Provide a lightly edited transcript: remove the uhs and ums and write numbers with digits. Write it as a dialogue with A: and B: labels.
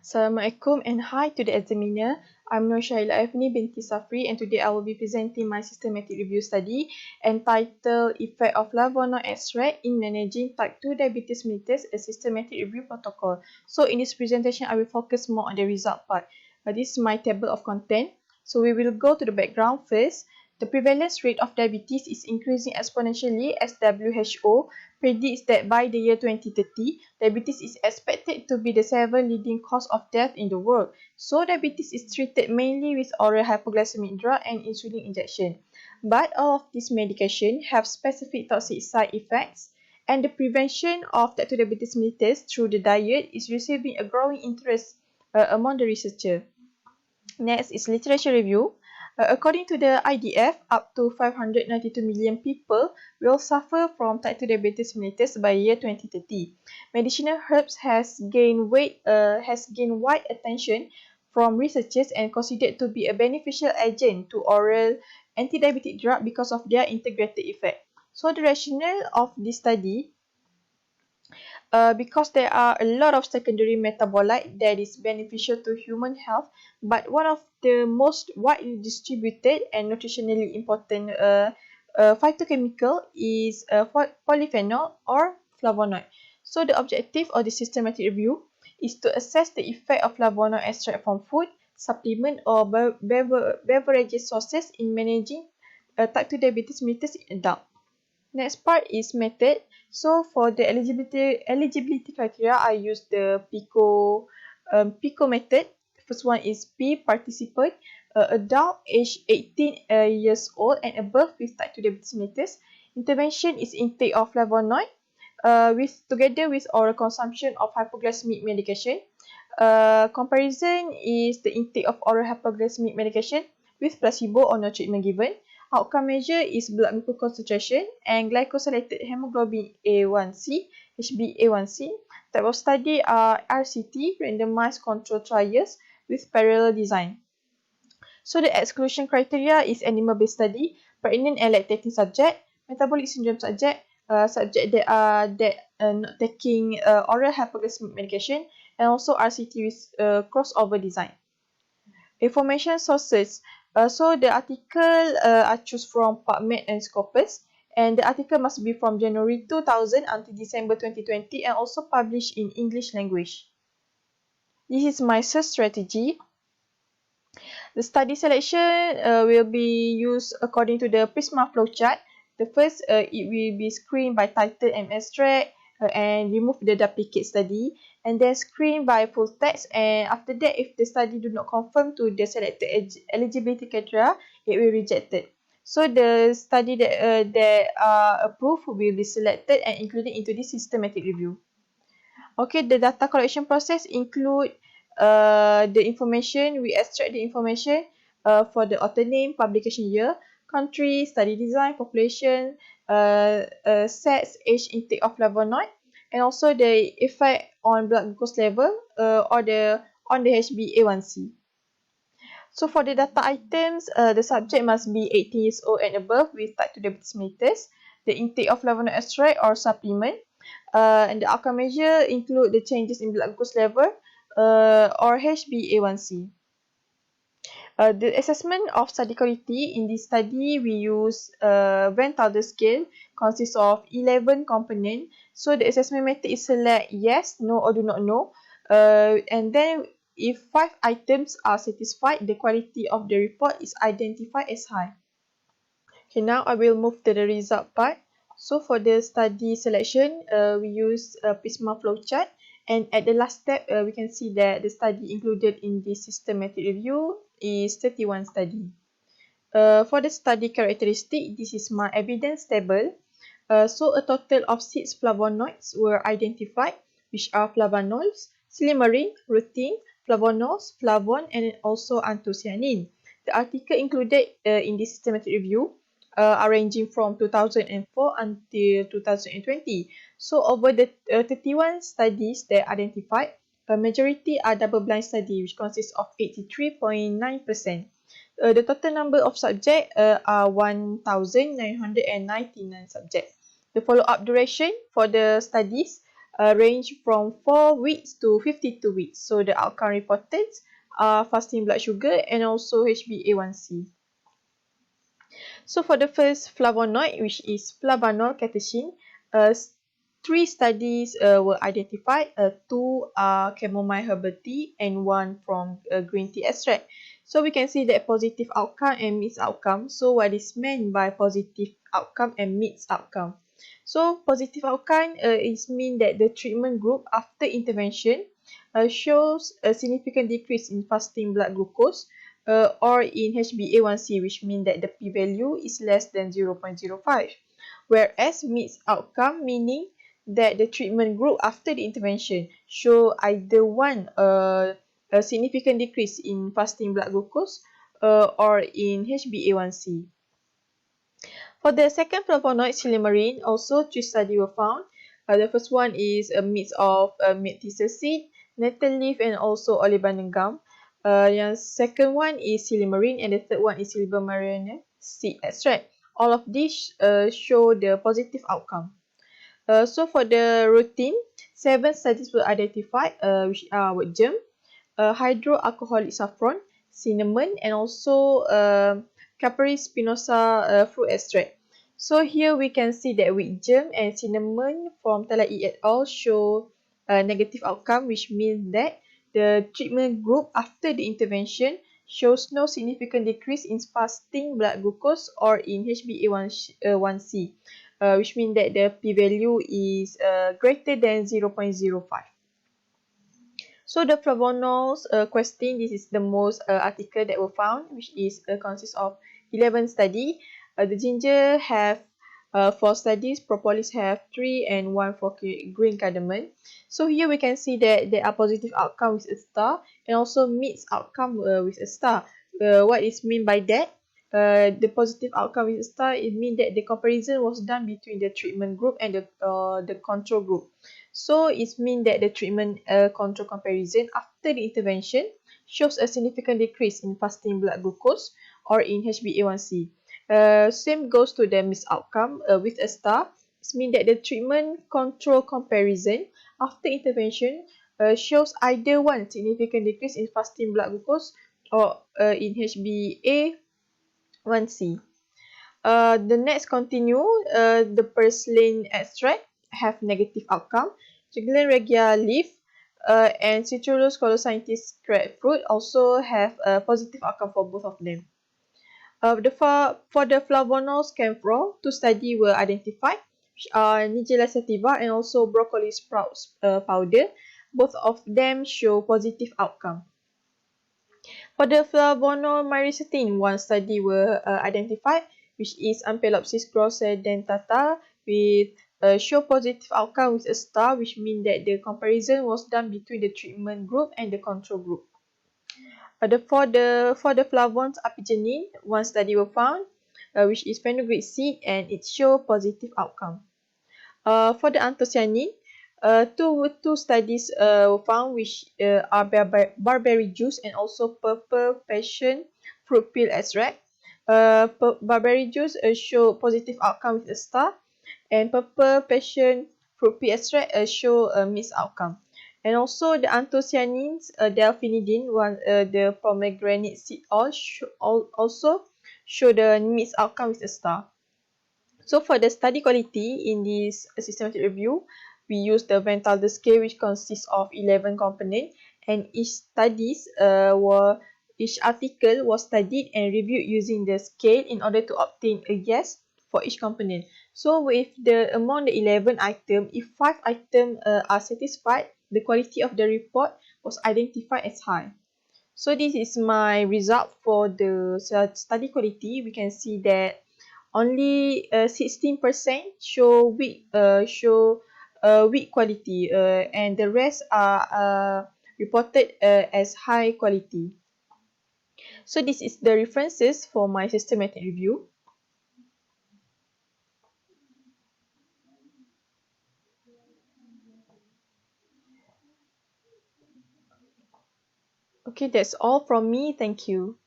A: Assalamualaikum and hi to the examiner. I'm Nur Shaila Afni binti Safri and today I will be presenting my systematic review study entitled Effect of Flavonoid Extract in Managing Type 2 Diabetes Mellitus, a Systematic Review Protocol. So in this presentation, I will focus more on the result part. This is my table of content. So we will go to the background first. The prevalence rate of diabetes is increasing exponentially as WHO predicts that by the year 2030, diabetes is expected to be the 7th leading cause of death in the world. So diabetes is treated mainly with oral hypoglycemic drug and insulin injection. But all of these medications have specific toxic side effects, and the prevention of type 2 diabetes mellitus through the diet is receiving a growing interest among the researchers. Next is literature review. According to the IDF, up to 592 million people will suffer from type 2 diabetes mellitus by year 2030. Medicinal herbs has gained wide attention from researchers and considered to be a beneficial agent to oral anti-diabetic drug because of their integrated effect. So the rationale of this study, because there are a lot of secondary metabolite that is beneficial to human health, but one of the most widely distributed and nutritionally important phytochemical is polyphenol or flavonoid. So the objective of the systematic review is to assess the effect of flavonoid extract from food, supplement or beverages sources in managing type 2 diabetes mellitus in adults. Next part is method. So for the eligibility criteria, I use the PICO method. First one is P participant, adult age 18 years old and above with type 2 diabetes mellitus. Intervention is intake of flavonoid together with oral consumption of hypoglycemic medication. Comparison is the intake of oral hypoglycemic medication with placebo or no treatment given. Outcome measure is blood glucose concentration and glycosylated hemoglobin A1C, HbA1c. Type of study are RCT, randomized control trials with parallel design. So the exclusion criteria is animal-based study, pregnant and lactating subject, metabolic syndrome subject, subject that are not taking oral hypoglycemic medication, and also RCT with crossover design. Information sources. So the article I choose from PubMed and Scopus, and the article must be from January 2000 until December 2020 and also published in English language. This is my search strategy. The study selection will be used according to the Prisma flowchart. The first, it will be screened by title and abstract and remove the duplicate study, and then screen by full text, and after that, if the study do not conform to the selected eligibility criteria, it will be rejected. So the study that are approved will be selected and included into this systematic review. Okay, the data collection process include the information. We extract the information for the author name, publication year, country, study design, population, sex, age, intake of flavonoid, and also the effect on blood glucose level or on the HbA1c. So for the data items, the subject must be 18 years old and above with type 2 diabetes mellitus, the intake of flavonoid extract or supplement, and the outcome measure include the changes in blood glucose level or HbA1c. The assessment of study quality. In this study, we use Van Tilde scale, consists of 11 components. So the assessment method is select yes, no or do not know. And then if 5 items are satisfied, the quality of the report is identified as high. Okay, now I will move to the result part. So for the study selection, we use Prisma flowchart. And at the last step, we can see that the study included in this systematic review is 31 study. For the study characteristic, this is my evidence table. So a total of 6 flavonoids were identified, which are flavonols, silymarin, rutin, flavonols, flavon, and also anthocyanin. The article included in this systematic review are ranging from 2004 until 2020. So over the 31 studies that identified, a majority are double-blind study, which consists of 83.9%. The total number of subjects are 1,999 subjects. The follow-up duration for the studies range from 4 weeks to 52 weeks. So the outcome reported are fasting blood sugar and also HbA1c. So for the first flavonoid, which is flavanol catechin, three studies were identified. Two are chamomile herbal tea and one from green tea extract. So we can see that positive outcome and mixed outcome. So what is meant by positive outcome and mixed outcome? So positive outcome is mean that the treatment group after intervention shows a significant decrease in fasting blood glucose or in HbA1c, which means that the p-value is less than 0.05. Whereas mixed outcome, meaning that the treatment group after the intervention show either one a significant decrease in fasting blood glucose or in HbA1c. For the second flavonoid, silymarin, also three studies were found. The first one is a mix of Mellitus seed, nettle leaf, and also olibanum gum. Yang second one is silymarin, and the third one is silbermarin seed extract. All of these show the positive outcome. So for the routine, 7 studies were identified, which are with germ, hydroalcoholic saffron, cinnamon, and also Capri spinosa fruit extract. So here we can see that with germ and cinnamon from Talai et al. Show a negative outcome, which means that the treatment group after the intervention shows no significant decrease in fasting blood glucose or in HbA1c, which means that the p-value is greater than 0.05. So the flavonols question, this is the most article that were found, which is consists of 11 study. The ginger have 4 studies, propolis have 3, and 1 for green cardamom. So here we can see that there are positive outcome with a star and also mixed outcome with a star. What is mean by that? The positive outcome with a star, it means that the comparison was done between the treatment group and the control group. So it means that the treatment control comparison after the intervention shows a significant decrease in fasting blood glucose or in HbA1c. Same goes to the mixed outcome with a star. It means that the treatment control comparison after intervention shows either one significant decrease in fasting blood glucose or in HbA1c. The next continue, the purslane extract have negative outcome. Chiglin regia leaf and Citrulus colocynthis grapefruit also have a positive outcome for both of them. For the flavonols camphor, 2 studies were identified, which are Nigella sativa and also broccoli sprouts powder. Both of them show positive outcome. For the flavonol myristotin, 1 study were identified, which is Ampelopsis grossodentata with show positive outcome with a star, which means that the comparison was done between the treatment group and the control group. For the flavones apigenin, 1 study were found, which is fenugreek seed, and it show positive outcome. For the anthocyanin, two studies were found, which are barberry juice and also purple passion fruit peel extract. Barberry juice show positive outcome with a star, and purple passion fruit peel extract show a mixed outcome. And also the anthocyanins, delphinidine, the pomegranate seed oil also show the mixed outcome with a star. So for the study quality in this systematic review, we use the Van Tilde scale, which consists of 11 components, and each article was studied and reviewed using the scale in order to obtain a yes for each component. So with among the 11 items, if 5 items are satisfied, the quality of the report was identified as high. So this is my result for the study quality. We can see that only 16% show weak quality, and the rest are reported as high quality. So this is the references for my systematic review. Okay, that's all from me. Thank you.